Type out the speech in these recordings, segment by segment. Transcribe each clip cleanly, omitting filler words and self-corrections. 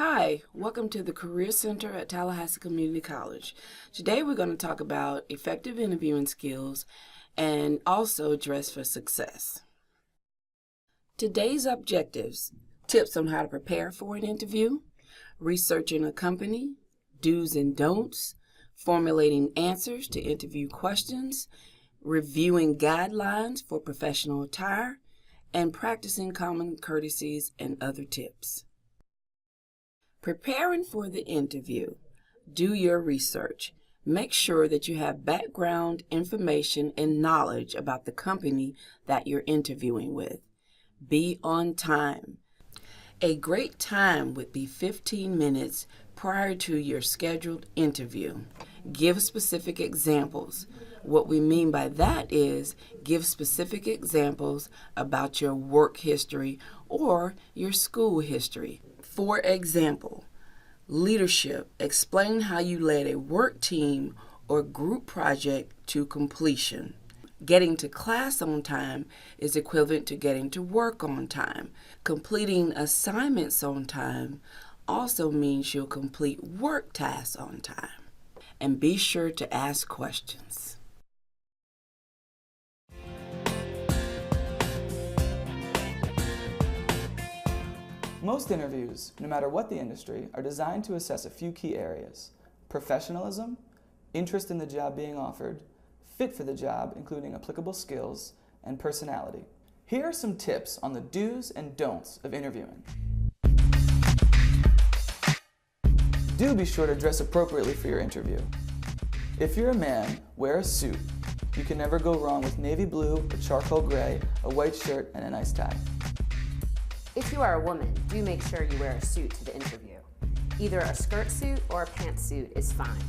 Hi, welcome to the Career Center at Tallahassee Community College. Today we're going to talk about effective interviewing skills and also dress for success. Today's objectives: tips on how to prepare for an interview, researching a company, do's and don'ts, formulating answers to interview questions, reviewing guidelines for professional attire, and practicing common courtesies and other tips. Preparing for the interview. Do your research. Make sure that you have background information and knowledge about the company that you're interviewing with. Be on time. A great time would be 15 minutes prior to your scheduled interview. Give specific examples. What we mean by that is give specific examples about your work history or your school history. For example, leadership. Explain how you led a work team or group project to completion. Getting to class on time is equivalent to getting to work on time. Completing assignments on time also means you'll complete work tasks on time. And be sure to ask questions. Most interviews, no matter what the industry, are designed to assess a few key areas: professionalism, interest in the job being offered, fit for the job, including applicable skills, and personality. Here are some tips on the do's and don'ts of interviewing. Do be sure to dress appropriately for your interview. If you're a man, wear a suit. You can never go wrong with navy blue, a charcoal gray, a white shirt, and a nice tie. If you are a woman, do make sure you wear a suit to the interview. Either a skirt suit or a pantsuit is fine.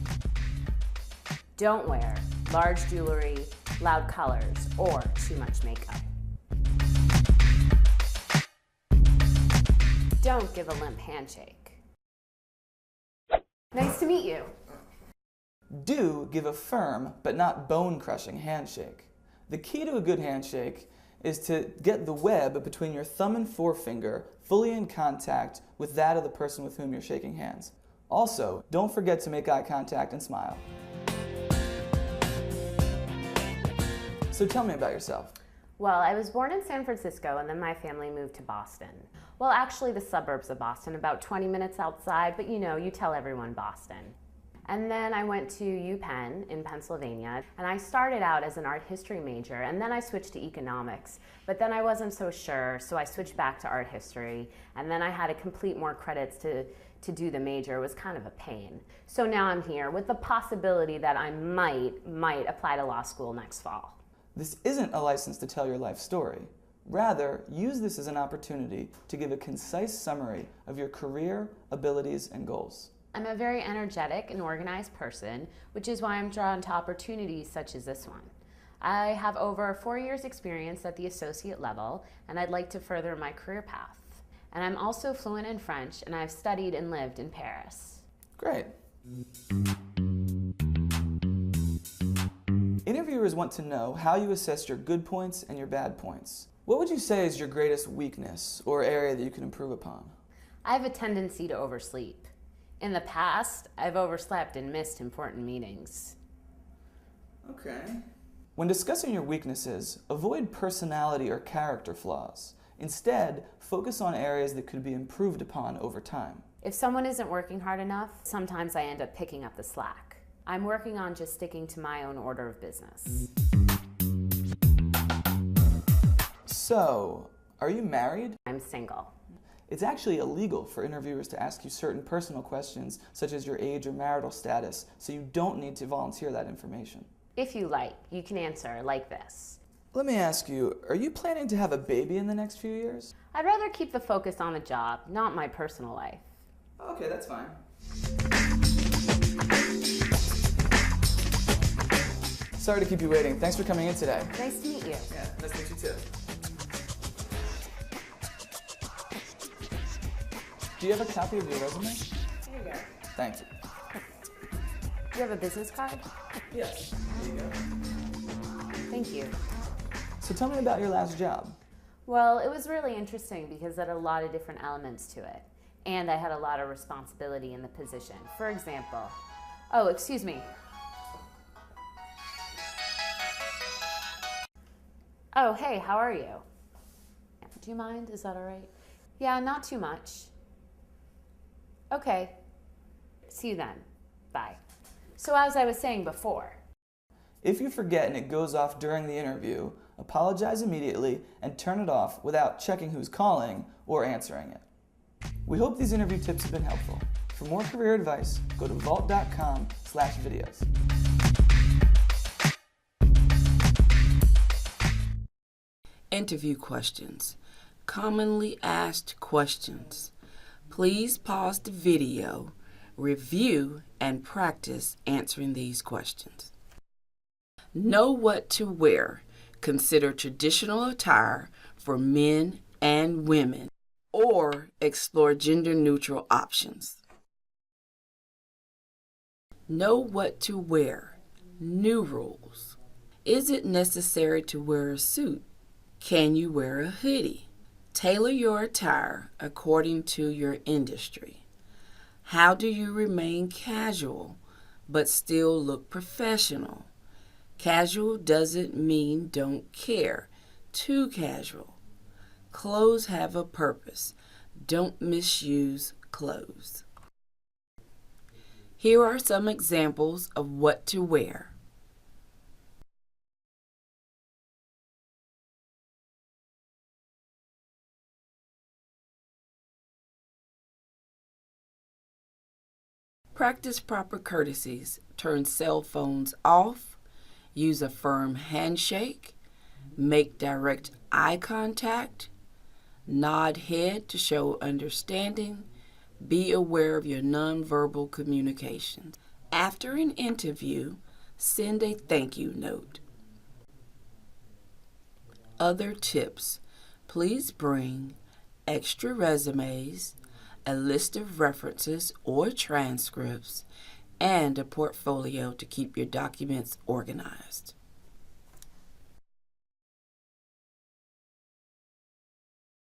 Don't wear large jewelry, loud colors, or too much makeup. Don't give a limp handshake. Nice to meet you. Do give a firm but not bone-crushing handshake. The key to a good handshake is to get the web between your thumb and forefinger fully in contact with that of the person with whom you're shaking hands. Also, don't forget to make eye contact and smile. So tell me about yourself. Well, I was born in San Francisco and then my family moved to Boston. Well, actually the suburbs of Boston, about 20 minutes outside, but you tell everyone Boston. And then I went to UPenn in Pennsylvania, and I started out as an art history major, and then I switched to economics. But then I wasn't so sure, so I switched back to art history, and then I had to complete more credits to do the major. It was kind of a pain. So now I'm here with the possibility that I might apply to law school next fall. This isn't a license to tell your life story. Rather, use this as an opportunity to give a concise summary of your career, abilities, and goals. I'm a very energetic and organized person, which is why I'm drawn to opportunities such as this one. I have over 4 years experience at the associate level, and I'd like to further my career path. And I'm also fluent in French, and I've studied and lived in Paris. Great. Interviewers want to know how you assess your good points and your bad points. What would you say is your greatest weakness or area that you can improve upon? I have a tendency to oversleep. In the past, I've overslept and missed important meetings. Okay. When discussing your weaknesses, avoid personality or character flaws. Instead, focus on areas that could be improved upon over time. If someone isn't working hard enough, sometimes I end up picking up the slack. I'm working on just sticking to my own order of business. So, are you married? I'm single. It's actually illegal for interviewers to ask you certain personal questions, such as your age or marital status, so you don't need to volunteer that information. If you like, you can answer like this. Let me ask you, are you planning to have a baby in the next few years? I'd rather keep the focus on the job, not my personal life. Okay, that's fine. Sorry to keep you waiting. Thanks for coming in today. Nice to meet you. Yeah, nice to meet you too. Do you have a copy of your resume? Here you go. Thank you. Do you have a business card? Yes. Here you go. Thank you. So tell me about your last job. Well, it was really interesting because it had a lot of different elements to it. and I had a lot of responsibility in the position. For example, oh, excuse me. Oh, hey, how are you? Do you mind? Is that all right? Yeah, not too much. Okay. See you then. Bye. So as I was saying before, If you forget and it goes off during the interview, apologize immediately and turn it off without checking who's calling or answering it. We hope these interview tips have been helpful. For more career advice, go to vault.com/videos. Interview questions. Commonly asked questions. Please pause the video, review, and practice answering these questions. Know what to wear. Consider traditional attire for men and women, or explore gender-neutral options. Know what to wear. New rules. Is it necessary to wear a suit? Can you wear a hoodie? Tailor your attire according to your industry. How do you remain casual but still look professional? Casual doesn't mean don't care. Too casual. Clothes have a purpose. Don't misuse clothes. Here are some examples of what to wear. Practice proper courtesies. Turn cell phones off. Use a firm handshake. Make direct eye contact. Nod head to show understanding. Be aware of your nonverbal communications. After an interview, send a thank you note. Other tips. Please bring extra resumes, a list of references or transcripts, and a portfolio to keep your documents organized.